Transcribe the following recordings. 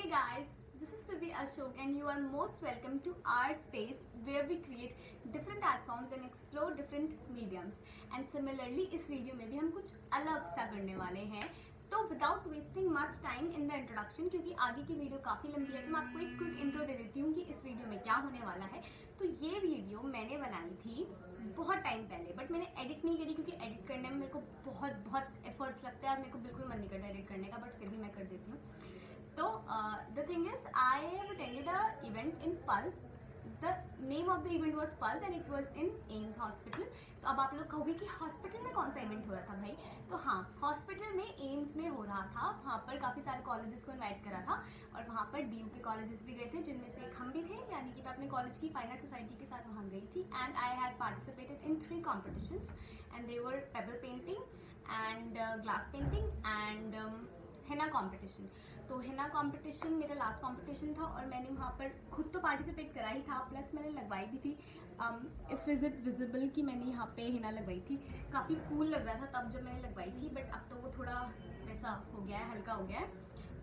Hey guys, this is Subi Ashok and you are most welcome to our space where we create different art forms and explore different mediums. And similarly इस video में भी हम कुछ अलग सा करने वाले हैं. तो without wasting much time in the introduction, क्योंकि आगे की वीडियो काफ़ी लंबी है, तो मैं आपको एक क्विक इंट्रो दे देती हूँ कि इस वीडियो में क्या होने वाला है. तो ये वीडियो मैंने बनाई थी बहुत टाइम पहले, बट मैंने एडिट नहीं करी क्योंकि एडिट करने में मेरे को बहुत एफर्ट्स लगता है और मेरे को बिल्कुल मन नहीं करता एडिट करने का, बट फिर भी मैं कर देती हूँ. तो the thing is I have attended a event in pulse. The name of the event was pulse and it was in AIIMS hospital. तो अब आप लोग कहोगे कि हॉस्पिटल में कौन सा इवेंट हो रहा था भाई. तो हाँ, हॉस्पिटल में एम्स में हो रहा था. वहाँ पर काफ़ी सारे कॉलेजेस को इनवाइट करा था और वहाँ पर DU के कॉलेजेस भी गए थे, जिनमें से एक हम भी थे, यानी कि मैं अपने कॉलेज की फाइन आर्ट सोसाइटी के साथ वहाँ गई थी. And I had participated in 3 competitions and they were payable painting and glass painting and Hina competition. तो हिना कॉम्पिटिशन मेरा लास्ट कॉम्पिटिशन था और मैंने वहाँ पर खुद तो पार्टिसिपेट करा ही था, प्लस मैंने लगवाई भी थी. इफ़ इज़ इट विजिबल कि मैंने यहाँ पे हिना लगवाई थी. काफ़ी कूल लग रहा था तब जब मैंने लगवाई थी, बट अब तो वो थोड़ा वैसा हो गया है, हल्का हो गया है,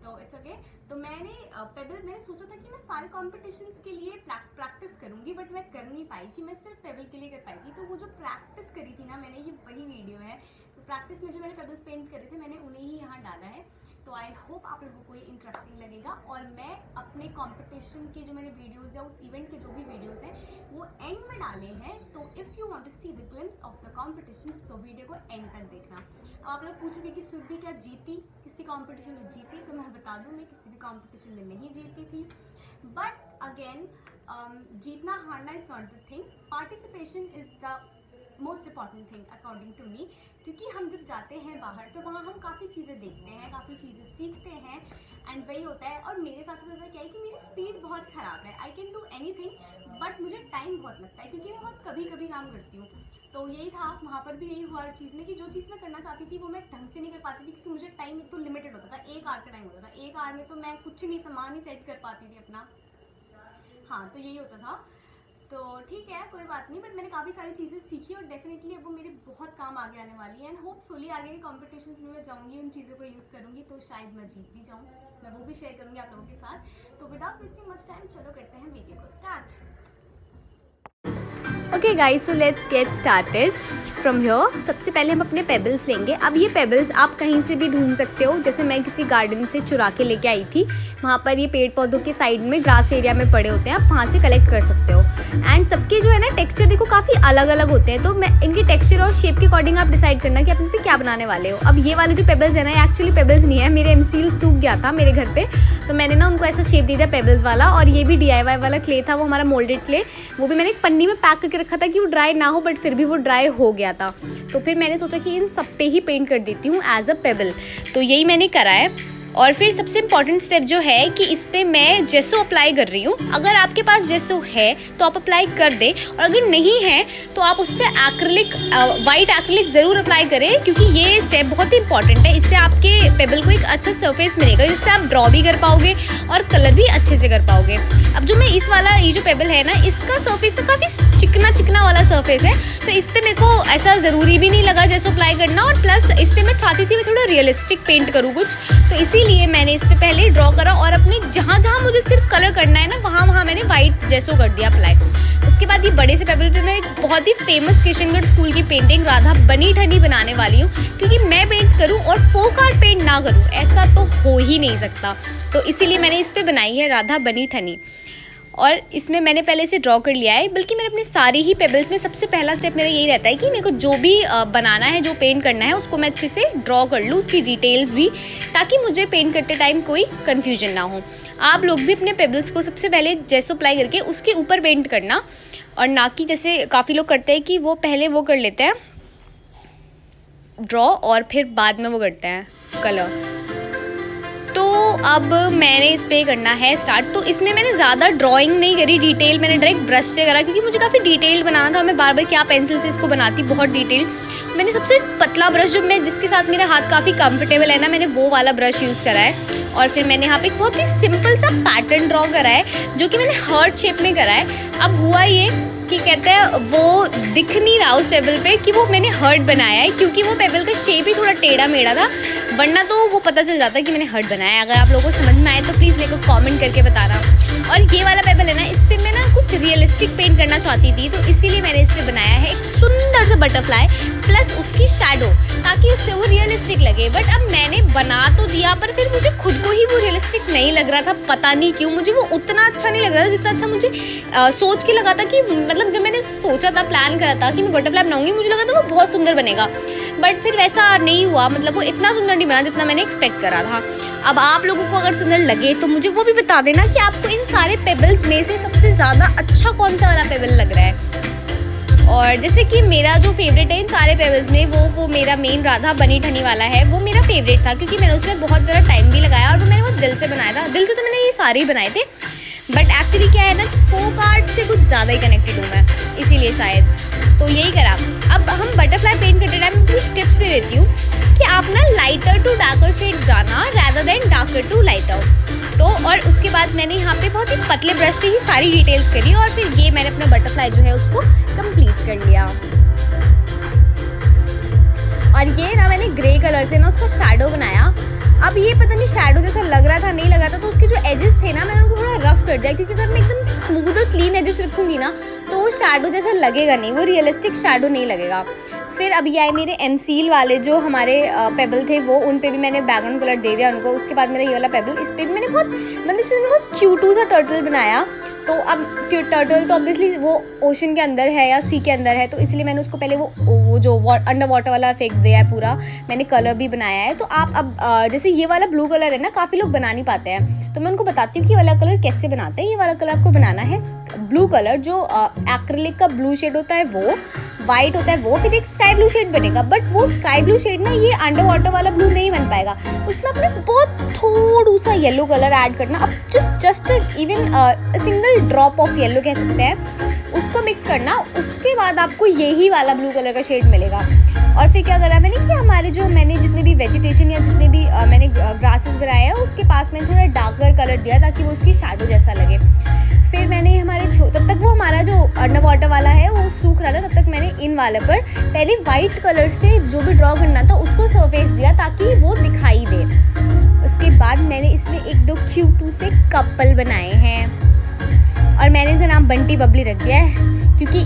तो इट्स ओके. तो मैंने सोचा था कि मैं सारे कॉम्पिटिशन्स के लिए प्रैक्टिस करूँगी, बट मैं कर नहीं पाई थी. मैं सिर्फ पेबल के लिए कर पाई थी. तो वो जो प्रैक्टिस करी थी ना मैंने, ये वही वीडियो है. तो प्रैक्टिस में जो मैंने पेबल्स पेंट करे थे मैंने उन्हें ही यहाँ डाला है. तो आई होप आप लोगों को ये इंटरेस्टिंग लगेगा. और मैं अपने कंपटीशन के जो मेरे वीडियोज़ या उस इवेंट के जो भी वीडियोज़ हैं वो एंड में डाले हैं. तो if you want to see the glimpse of the competitions तो वीडियो को एंड तक देखना. अब आप लोग पूछोगे कि सुरभि क्या जीती, किसी कॉम्पिटिशन में जीती? तो मैं बता दूँ, मैं किसी भी कॉम्पिटिशन में नहीं जीती थी. बट अगेन जीतना हारना is not the thing. Participation is the most important thing according to me. क्योंकि हम जब जाते हैं बाहर तो वहाँ हम काफ़ी चीज़ें देखते हैं, काफ़ी चीज़ें सीखते हैं एंड वही होता है. और मेरे साथ ज़्यादा क्या है कि मेरी स्पीड बहुत ख़राब है. I can do anything but मुझे टाइम बहुत लगता है क्योंकि मैं बहुत कभी कभी काम करती हूँ. तो यही था, वहाँ पर भी यही हुआ हर चीज़ में कि जो चीज़ मैं करना चाहती थी वो मैं ढंग से नहीं कर पाती थी क्योंकि मुझे टाइम एक तो लिमिटेड होता था. 1 आवर का टाइम होता था. 1 आवर में तो मैं कुछ नहीं, सामान ही सेट कर पाती थी अपना. हाँ, तो यही होता था. तो ठीक है, कोई बात नहीं, बट मैंने काफ़ी सारी चीज़ें सीखी और डेफिनेटली अब वो मेरे बहुत काम आगे आने वाली है. एंड होपफुली आगे के कॉम्पिटिशन्स में मैं जाऊँगी, उन चीज़ों को यूज़ करूँगी तो शायद मैं जीत भी जाऊँ. मैं वो भी शेयर करूँगी आप लोगों के साथ. तो विदाउट वेस्टिंग मच टाइम चलो करते हैं वीडियो को start. Okay guys, so let's get started from here. सबसे पहले हम अपने पेबल्स लेंगे. अब ये पेबल्स आप कहीं से भी ढूंढ सकते हो. जैसे मैं किसी गार्डन से चुरा के लेके आई थी. वहाँ पर ये पेड़ पौधों के साइड में ग्रास एरिया में पड़े होते हैं, आप वहाँ से कलेक्ट कर सकते हो. एंड सबके जो है ना टेक्सचर देखो काफ़ी अलग अलग होते हैं. तो मैं इनके टेक्सचर और शेप के अकॉर्डिंग आप डिसाइड करना कि आप इन पर क्या बनाने वाले हो. अब ये वाले जो पेबल्स है ना, ये एक्चुअली पेबल्स नहीं है, मेरे एमसील सूख गया था मेरे घर पे, तो मैंने ना उनको ऐसा शेप दे दिया पेबल्स वाला. और ये भी DIY वाला क्ले था, वो हमारा मोल्डेड क्ले. वो भी मैंने एक पन्नी में पैक करके रखा था कि वो ड्राई ना हो, बट फिर भी वो ड्राई हो गया था. तो फिर मैंने सोचा कि इन सब पे ही पेंट कर देती हूँ एज अ पेबल. तो यही मैंने करा है. और फिर सबसे इम्पॉर्टेंट स्टेप जो है कि इस पर मैं जेसो अप्लाई कर रही हूँ. अगर आपके पास जेसो है तो आप अप्लाई कर दें, और अगर नहीं है तो आप उस पर एक्रिलिक, वाइट एक्रिलिक ज़रूर अप्लाई करें, क्योंकि ये स्टेप बहुत ही इंपॉर्टेंट है. इससे आपके पेबल को एक अच्छा सरफेस मिलेगा, जिससे आप ड्रॉ भी कर पाओगे और कलर भी अच्छे से कर पाओगे. अब जो मैं इस वाला ये जो पेबल है ना, इसका सरफेस तो काफ़ी चिकना वाला सरफेस है, तो इस पर मेरे को ऐसा ज़रूरी भी नहीं लगा जेसो अप्लाई करना. और प्लस इस पर मैं चाहती थी मैं थोड़ा रियलिस्टिक पेंट करूँ कुछ, तो इसीलिए मैंने इस पे पहले ड्रॉ करा और अपने जहाँ मुझे सिर्फ कलर करना है ना, वहाँ मैंने वाइट जेसो कर दिया अप्लाई. उसके बाद ये बड़े से पेबल पे मैं एक बहुत ही फेमस किशनगढ़ स्कूल की पेंटिंग राधा बनी ठनी बनाने वाली हूँ. क्योंकि मैं पेंट करूँ और फोक आर्ट पेंट ना करूँ, ऐसा तो हो ही नहीं सकता. तो इसीलिए मैंने इस पर बनाई है राधा बनी ठनी. और इसमें मैंने पहले से ड्रॉ कर लिया है. बल्कि मैंने अपने सारे ही पेबल्स में सबसे पहला स्टेप मेरा यही रहता है कि मेरे को जो भी बनाना है, जो पेंट करना है, उसको मैं अच्छे से ड्रॉ कर लूँ, उसकी डिटेल्स भी, ताकि मुझे पेंट करते टाइम कोई कन्फ्यूजन ना हो. आप लोग भी अपने पेबल्स को सबसे पहले जेसो अप्लाई करके उसके ऊपर पेंट करना, और ना कि जैसे काफ़ी लोग करते हैं कि वो पहले वो कर लेते हैं ड्रॉ और फिर बाद में वो करते हैं कलर. तो अब मैंने इस पर करना है स्टार्ट. तो इसमें मैंने ज़्यादा ड्राइंग नहीं करी डिटेल, मैंने डायरेक्ट ब्रश से करा, क्योंकि मुझे काफ़ी डिटेल्ड बनाना था. मैं बार बार क्या पेंसिल से इसको बनाती, बहुत डिटेल. मैंने सबसे पतला ब्रश जो जिसके साथ मेरा हाथ काफ़ी कंफर्टेबल है ना, मैंने वो वाला ब्रश यूज़ करा है. और फिर मैंने यहाँ पे एक बहुत ही सिंपल सा पैटर्न ड्रॉ करा है, जो कि मैंने हार्ट शेप में करा है. अब हुआ ये कि कहते हैं वो दिख नहीं रहा उस पेबल पे कि वो मैंने हर्ट बनाया है, क्योंकि वो पेबल का शेप ही थोड़ा टेढ़ा मेढ़ा था, वरना तो वो पता चल जाता है कि मैंने हर्ट बनाया है। अगर आप लोगों को समझ में आए तो प्लीज़ मेरे को कमेंट करके बताना। और ये वाला पेबल है ना, इस पर मैं ना कुछ रियलिस्टिक पेंट करना चाहती थी, तो इसीलिए मैंने इस पर बनाया है एक सुंदर सा बटरफ्लाई प्लस उसकी शैडो, ताकि उससे वो रियलिस्टिक लगे। बट अब मैंने बना तो दिया, पर फिर मुझे खुद को ही वो रियलिस्टिक नहीं लग रहा था, पता नहीं क्यों। मुझे वो उतना अच्छा नहीं लग रहा था जितना अच्छा मुझे सोच के लगा था कि, मतलब जब मैंने सोचा था, प्लान करा था कि मैं बटरफ्लाई बनाऊंगी, मुझे लगा था वो बहुत सुंदर बनेगा। बट फिर वैसा नहीं हुआ, मतलब वो इतना सुंदर नहीं बना जितना मैंने एक्सपेक्ट करा था। अब आप लोगों को अगर सुंदर लगे तो मुझे वो भी बता देना कि आपको इन सारे पेबल्स में से सबसे ज़्यादा अच्छा कौन सा वाला पेबल लग रहा है। और जैसे कि मेरा जो फेवरेट है इन सारे पेबल्स में, वो मेरा मेन राधा बनी ठनी वाला है। वो मेरा फेवरेट था क्योंकि मैंने उसमें बहुत ज़्यादा टाइम भी लगाया और वो मैंने बहुत दिल से बनाया था। दिल से तो मैंने ये सारे ही बनाए थे, बट एक्चुअली क्या है ना, फोक आर्ट से कुछ ज़्यादा ही कनेक्टेड हूँ मैं, इसीलिए शायद तो यही करा। अब हम बटरफ्लाई पेंट करते टाइम कुछ टिप्स दे देती हूँ कि आप ना लाइटर टू डार्कर शेड जाना rather than darker to lighter. तो और उसके बाद मैंने यहाँ पे बहुत ही पतले ब्रश से ही सारी डिटेल्स करी और फिर ये मैंने अपना बटरफ्लाई जो है उसको कंप्लीट कर लिया। और ये ना मैंने ग्रे कलर से ना उसका शैडो बनाया। अब ये पता नहीं शैडो जैसा लग रहा था नहीं लग रहा था, तो उसके जो एजेस थे ना मैंने उनको थोड़ा रफ कर दिया, क्योंकि अगर मैं एकदम स्मूथ और क्लीन एजेस रखूँगी ना तो वो शैडो जैसा लगेगा नहीं, वो रियलिस्टिक शैडो नहीं लगेगा। फिर अभी आए मेरे एमसील वाले जो हमारे पेबल थे, वो उन पे भी मैंने बैकग्राउंड कलर दे दिया उनको। उसके बाद मेरा ये वाला पेबल, इस पर भी मैंने बहुत क्यूट सा टर्टल बनाया। तो अब टर्टल तो ऑब्वियसली वो ओशन के अंदर है या सी के अंदर है, तो इसलिए मैंने उसको पहले वो जो अंडर वाटर वाला इफेक्ट दिया है पूरा, मैंने कलर भी बनाया है। तो आप अब जैसे ये वाला ब्लू कलर है ना, काफ़ी लोग बना नहीं पाते हैं, तो मैं उनको बताती हूँ कि ये वाला कलर कैसे बनाते हैं। ये वाला कलर आपको बनाना है ब्लू कलर, जो एक्रिलिक का ब्लू शेड होता है वो, वाइट होता है वो, फिर एक स्काई ब्लू शेड बनेगा। बट वो स्काई ब्लू शेड ना ये अंडर वाटर वाला ब्लू नहीं बन पाएगा, उसमें अपने बहुत थोड़ा सा येलो कलर ऐड करना। अब just even single drop of yellow कह सकते हैं, उसको मिक्स करना। उसके बाद आपको यही वाला ब्लू कलर का शेड मिलेगा। और फिर क्या करा मैंने कि मैंने जितने भी वेजिटेशन या जितने भी मैंने ग्रासेस बनाए हैं उसके पास मैंने थोड़ा डार्कर कलर दिया ताकि वो उसकी शैडो जैसा लगे। फिर मैंने तब तक वो हमारा जो अंडर वाटर वाला है वो सूख रहा था, तब तक मैंने इन वाले पर पहले वाइट कलर से जो भी ड्रॉ करना था उसको सरफेस दिया ताकि वो दिखाई दे। उसके बाद मैंने इसमें एक दो क्यूट से कपल बनाए हैं और मैंने इनका नाम बंटी बबली रख दिया है, क्योंकि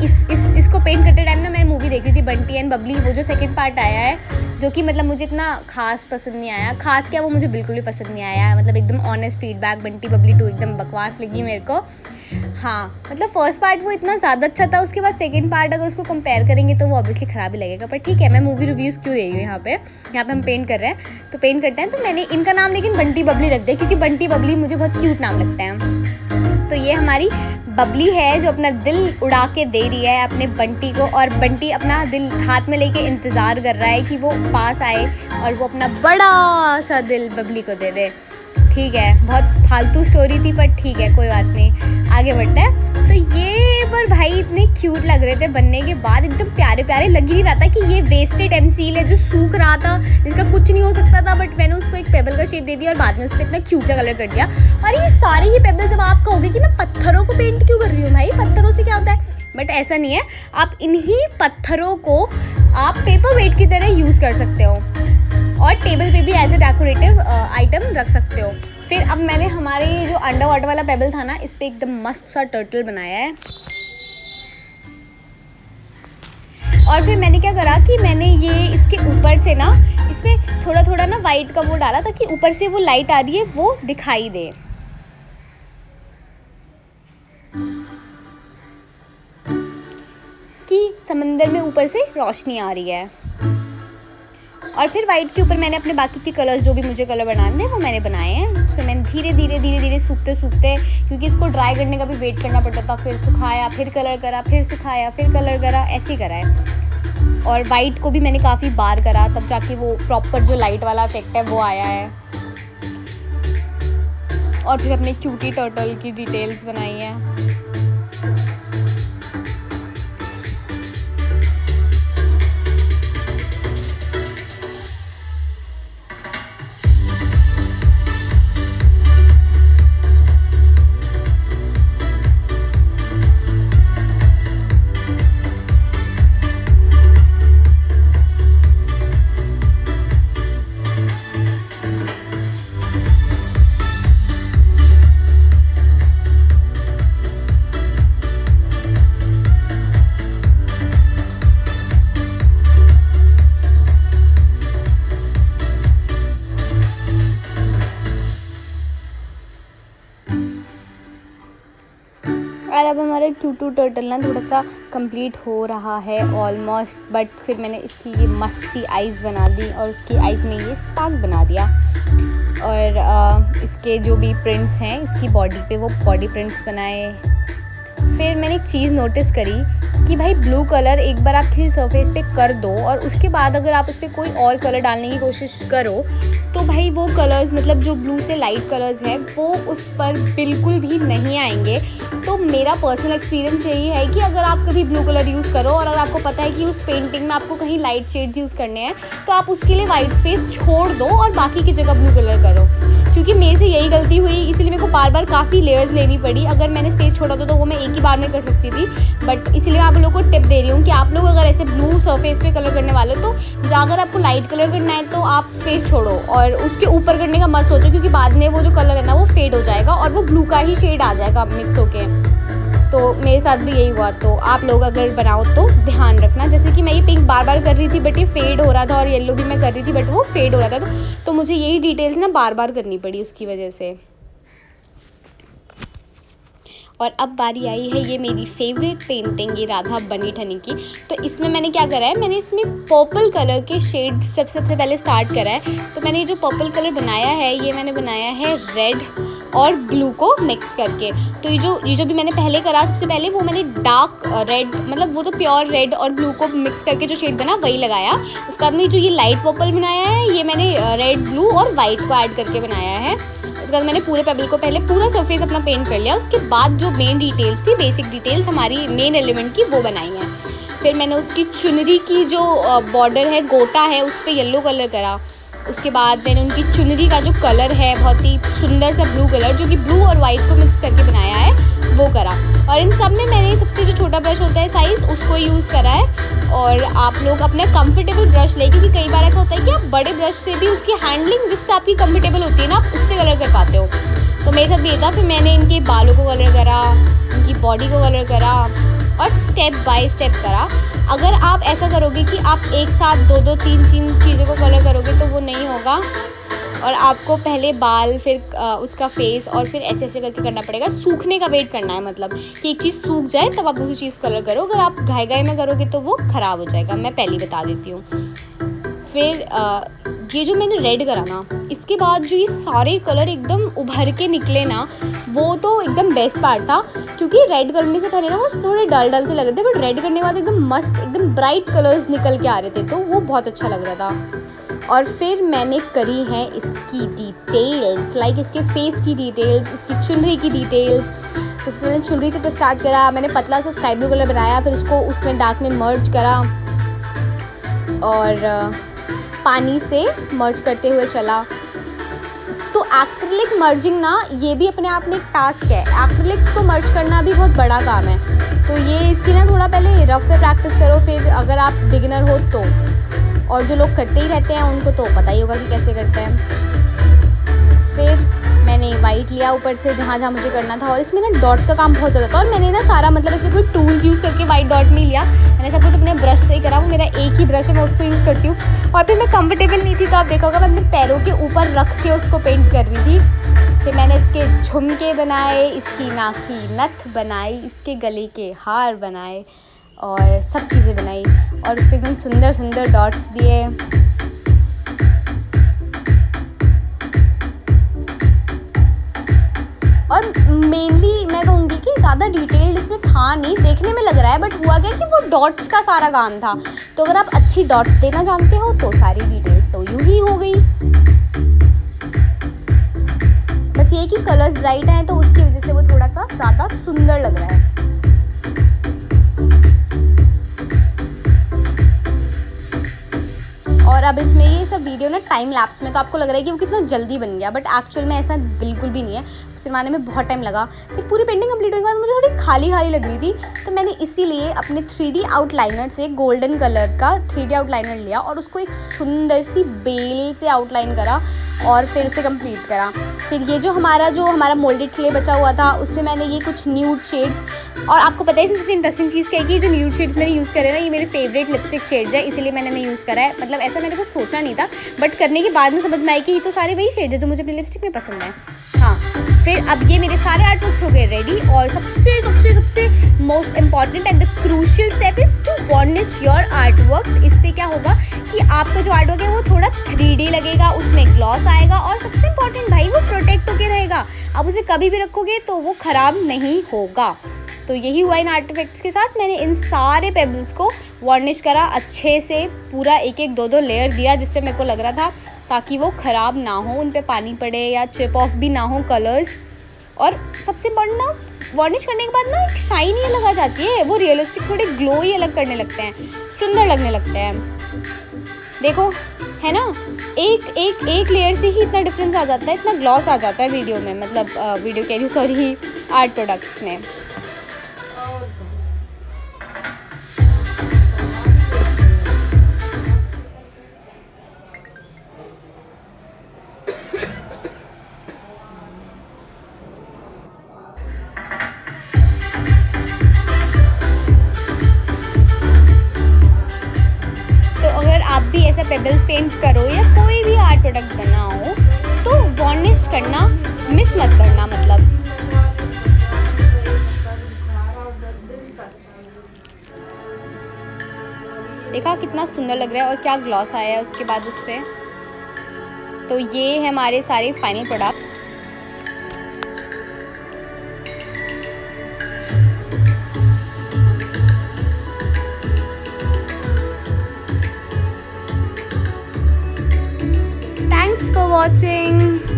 इसको पेंट करते टाइम ना मैं मूवी देख रही थी बंटी एंड बबली, वो जो सेकंड पार्ट आया है, जो कि मतलब मुझे इतना खास पसंद नहीं आया। खास क्या, वो मुझे बिल्कुल भी पसंद नहीं आया, मतलब एकदम ऑनेस्ट फीडबैक, बंटी बबली 2 एकदम बकवास लगी मेरे को। हाँ, मतलब फर्स्ट पार्ट वो इतना ज़्यादा अच्छा था, उसके बाद सेकंड पार्ट अगर उसको कंपेयर करेंगे तो वो ऑब्वियसली ख़राब ही लगेगा। पर ठीक है, मैं मूवी रिव्यूज़ क्यों दे रही हूँ यहाँ पे हम पेंट कर रहे हैं तो पेंट करते हैं। तो मैंने इनका नाम लेकिन बंटी बबली रख दिया, क्योंकि बंटी बबली मुझे बहुत क्यूट नाम लगता है। तो ये हमारी बबली है जो अपना दिल उड़ा के दे रही है अपने बंटी को, और बंटी अपना दिल हाथ में लेके इंतज़ार कर रहा है कि वो पास आए और वो अपना बड़ा सा दिल बबली को दे दे। ठीक है, बहुत फालतू स्टोरी थी पर ठीक है, कोई बात नहीं, आगे बढ़ते हैं। तो ये पर भाई इतने क्यूट लग रहे थे बनने के बाद, एकदम प्यारे प्यारे। लग ही नहीं रहा था कि ये वेस्टेड एमसील है जो सूख रहा था, जिसका कुछ नहीं हो सकता था, बट मैंने उसको एक पेबल का शेप दे दिया और बाद में उस पर इतना क्यूट सा कलर कर दिया। और ये सारे ही पेबल, जब आप कहोगे कि मैं पत्थरों को पेंट क्यों कर रही हूँ, भाई पत्थरों से क्या होता है, बट ऐसा नहीं है, आप इन्हीं पत्थरों को आप पेपर वेट की तरह यूज़ कर सकते हो और टेबल पे भी एज ए डेकोरेटिव आइटम रख सकते हो। फिर अब मैंने हमारे ये जो अंडर वाटर वाला पेबल था ना, इस पर एकदम मस्त सा टर्टल बनाया है। और फिर मैंने क्या करा कि मैंने ये इसके ऊपर से ना, इसमें थोड़ा थोड़ा ना वाइट का वो डाला ताकि ऊपर से वो लाइट आ रही है वो दिखाई दे, कि समंदर में ऊपर से रोशनी आ रही है। और फिर वाइट के ऊपर मैंने अपने बाकी के कलर्स जो भी मुझे कलर बनाने थे वो मैंने बनाए हैं। फिर मैंने धीरे धीरे सूखते क्योंकि इसको ड्राई करने का भी वेट करना पड़ता था, फिर सुखाया, फिर कलर करा, फिर सुखाया, फिर कलर करा, ऐसे ही करा है। और वाइट को भी मैंने काफ़ी बार करा, तब जाके वो प्रॉपर जो लाइट वाला इफेक्ट है वो आया है। और फिर अपने क्यूटी टर्टल की डिटेल्स बनाई है। और अब हमारा क्यूटू टर्टल ना थोड़ा सा कंप्लीट हो रहा है ऑलमोस्ट, बट फिर मैंने इसकी ये मस्त सी आइज़ बना दी और उसकी आइज़ में ये स्पार्क बना दिया। और इसके जो भी प्रिंट्स हैं इसकी बॉडी पे वो बॉडी प्रिंट्स बनाए। फिर मैंने एक चीज़ नोटिस करी कि भाई ब्लू कलर एक बार आप किसी सरफेस पे कर दो और उसके बाद अगर आप उस पर कोई और कलर डालने की कोशिश करो तो भाई वो कलर्स मतलब जो ब्लू से लाइट कलर्स हैं वो उस पर बिल्कुल भी नहीं आएंगे। तो मेरा पर्सनल एक्सपीरियंस यही है कि अगर आप कभी ब्लू कलर यूज़ करो और अगर आपको पता है कि उस पेंटिंग में आपको कहीं लाइट शेड्स यूज़ करने हैं तो आप उसके लिए वाइट स्पेस छोड़ दो और बाकी की जगह ब्लू कलर करो। क्योंकि मेरे से यही गलती हुई, इसीलिए मेरे को बार बार काफ़ी लेयर्स लेनी पड़ी। अगर मैंने स्पेस छोड़ा तो वो मैं एक ही बार में कर सकती थी, बट इसीलिए मैं आप लोगों को टिप दे रही हूँ कि आप लोग अगर ऐसे ब्लू सरफेस पे कलर करने वाले हो तो अगर आपको लाइट कलर करना है तो आप स्पेस छोड़ो और उसके ऊपर करने का मत सोचो, क्योंकि बाद में वो जो कलर है ना वो फेड हो जाएगा और वो ब्लू का ही शेड आ जाएगा मिक्स होके। तो मेरे साथ भी यही हुआ। तो आप लोग अगर बनाओ तो ध्यान रखना। जैसे कि मैं ये पिंक बार बार कर रही थी बट ये फेड हो रहा था और येलो भी मैं कर रही थी बट वो फेड हो रहा था, तो मुझे यही डिटेल्स ना बार बार करनी पड़ी उसकी वजह से। और अब बारी आई है ये मेरी फेवरेट पेंटिंग, ये राधा बनी ठनी की। तो इसमें मैंने क्या करा है, मैंने इसमें पर्पल कलर के शेड सबसे पहले स्टार्ट करा है। तो मैंने ये जो पर्पल कलर बनाया है ये मैंने बनाया है रेड और ब्लू को मिक्स करके। तो ये जो भी मैंने पहले करा सबसे पहले वो मैंने डार्क रेड मतलब वो तो प्योर रेड और ब्लू को मिक्स करके जो शेड बना वही लगाया। उसके बाद में जो ये लाइट पर्पल बनाया है ये मैंने रेड ब्लू और वाइट को ऐड करके बनाया है। उसके बाद मैंने पूरे पेबल को पहले पूरा सरफेस अपना पेंट कर लिया। उसके बाद जो मेन डिटेल्स थी, बेसिक डिटेल्स हमारी मेन एलिमेंट की, वो बनाई हैं। फिर मैंने उसकी चुनरी की जो बॉर्डर है, गोटा है, उस पर येलो कलर करा। उसके बाद मैंने उनकी चुनरी का जो कलर है बहुत ही सुंदर सा ब्लू कलर, जो कि ब्लू और वाइट को मिक्स करके बनाया है, वो करा। और इन सब में मैंने सबसे जो छोटा ब्रश होता है साइज़ उसको यूज़ करा है। और आप लोग अपने कंफर्टेबल ब्रश लें, क्योंकि कई बार ऐसा होता है कि आप बड़े ब्रश से भी उसकी हैंडलिंग जिससे आपकी कंफर्टेबल होती है ना, आप उससे कलर कर पाते हो। तो मेरे साथ भी ये था। फिर मैंने इनके बालों को कलर करा, इनकी बॉडी को कलर करा और स्टेप बाय स्टेप करा। अगर आप ऐसा करोगे कि आप एक साथ दो तीन चीज़ों को कलर करोगे तो वो नहीं होगा और आपको पहले बाल फिर उसका फेस और फिर ऐसे ऐसे करके करना पड़ेगा। सूखने का वेट करना है, मतलब कि एक चीज़ सूख जाए तब आप दूसरी चीज़ कलर करो। अगर आप घाय में करोगे तो वो ख़राब हो जाएगा, मैं पहले ही बता देती हूँ। फिर ये जो मैंने रेड करा ना, इसके बाद जो ये सारे कलर एकदम उभर के निकले ना, वो तो एकदम बेस्ट पार्ट था। क्योंकि रेड करने से पहले ना वो थोड़े डल से लग रहे थे, बट रेड करने के बाद एकदम मस्त एकदम ब्राइट कलर्स निकल के आ रहे थे, तो वो बहुत अच्छा लग रहा था। और फिर मैंने करी है इसकी डिटेल्स, लाइक इसके फेस की डिटेल्स, इसकी चुनरी की डिटेल्स। तो इसमें मैंने चुनरी से तो स्टार्ट करा, मैंने पतला सा स्काई ब्लू कलर बनाया, फिर उसको उसमें डार्क में मर्ज करा और पानी से मर्ज करते हुए चला। तो एक्रिलिक मर्जिंग ना, ये भी अपने आप में एक टास्क है। एक्रिलिक्स को मर्ज करना भी बहुत बड़ा काम है। तो ये इसकी ना थोड़ा पहले रफ में प्रैक्टिस करो, फिर अगर आप बिगिनर हो तो, और जो लोग करते ही रहते हैं उनको तो पता ही होगा कि कैसे करते हैं। फिर मैंने वाइट लिया ऊपर से जहाँ जहाँ मुझे करना था, और इसमें ना डॉट का काम बहुत ज़्यादा था। और मैंने ना सारा मतलब ऐसे कोई टूल्स यूज़ करके वाइट डॉट नहीं लिया, मैंने सब कुछ अपने ब्रश से ही करा। वो मेरा एक ही ब्रश है, मैं उसको यूज़ करती हूँ। और फिर मैं कंफर्टेबल नहीं थी तो आप देखा होगा मैं अपने पैरों के ऊपर रख के उसको पेंट कर रही थी। फिर मैंने इसके झुमके बनाए, इसकी नाक की नथ बनाई, इसके गले के हार बनाए और सब चीज़ें बनाई और उस पर एकदम सुंदर सुंदर डॉट्स दिए। और मेनली मैं कहूँगी कि ज़्यादा डिटेल इसमें था नहीं, देखने में लग रहा है, बट हुआ क्या कि वो डॉट्स का सारा काम था। तो अगर आप अच्छी डॉट्स देना जानते हो तो सारी डिटेल्स तो यूँ ही हो गई। बस ये कि कलर्स ब्राइट हैं तो उसकी वजह से वो थोड़ा सा ज़्यादा सुंदर लग रहा है। और अब इसमें ये सब वीडियो ना टाइम लैप्स में, तो आपको लग रहा है कि वो कितना जल्दी बन गया, बट एक्चुअल में ऐसा बिल्कुल भी नहीं है। सिलवाने में बहुत टाइम लगा। फिर पूरी पेंटिंग कंप्लीट होने के बाद मुझे थोड़ी खाली खाली लग रही थी, तो मैंने इसीलिए अपने 3D आउटलाइनर से गोल्डन कलर का 3D आउटलाइनर लिया और उसको एक सुंदर सी बेल से आउटलाइन करा और फिर उसे कंप्लीट करा। फिर ये जो हमारा मोल्डेड क्ले बचा हुआ था उसमें मैंने ये कुछ न्यूड शेड्स, और आपको पता है इसमें सबसे इंटरेस्टिंग चीज़ क्या है कि जो न्यूड शेड्स मैंने यूज़ करे ना, ये मेरे फेवरेट लिपस्टिक शेड्स है, इसीलिए मैंने इन्हें यूज़ करा है। मतलब ऐसा मैंने कुछ सोचा नहीं था, बट करने के बाद में समझ में आई कि ये तो सारे वही शेड्स है जो मुझे अपनी लिपस्टिक में पसंद है। हाँ, फिर अब ये मेरे सारे आर्ट वर्क्स हो गए रेडी, और सबसे सबसे सबसे most important and the crucial step is to varnish your art works. इससे क्या होगा कि आपका जो आर्ट वर्क है वो थोड़ा 3D लगेगा, उसमें ग्लॉस आएगा, और सबसे इम्पॉर्टेंट भाई वो प्रोटेक्ट होके रहेगा। आप उसे कभी भी रखोगे तो वो ख़राब नहीं होगा। तो यही हुआ इन आर्टिफैक्ट्स के साथ। मैंने इन सारे पेबल्स को वार्निश करा अच्छे से, पूरा एक एक 2-2 लेयर दिया जिस पे मेरे को लग रहा था, ताकि वो ख़राब ना हो, उन पे पानी पड़े या चिप ऑफ भी ना हो कलर्स। और सबसे बड़ा ना, वार्निश करने के बाद ना एक शाइन ही अलग आ जाती है, वो रियलिस्टिक थोड़े ग्लो ही अलग करने लगते हैं, सुंदर लगने लगते हैं। देखो है ना, एक लेयर से ही इतना डिफरेंस आ जाता है, इतना ग्लॉस आ जाता है वीडियो में, मतलब वीडियो कह रही हूँ, सॉरी, आर्ट प्रोडक्ट्स में। आप भी ऐसा पेबल्स पेंट करो या कोई भी आर्ट प्रोडक्ट बनाओ तो वार्निश करना मिस मत करना। मतलब देखा कितना सुंदर लग रहा है और क्या ग्लॉस आया है उसके बाद उससे। तो ये है हमारे सारे final product. Thanks for watching.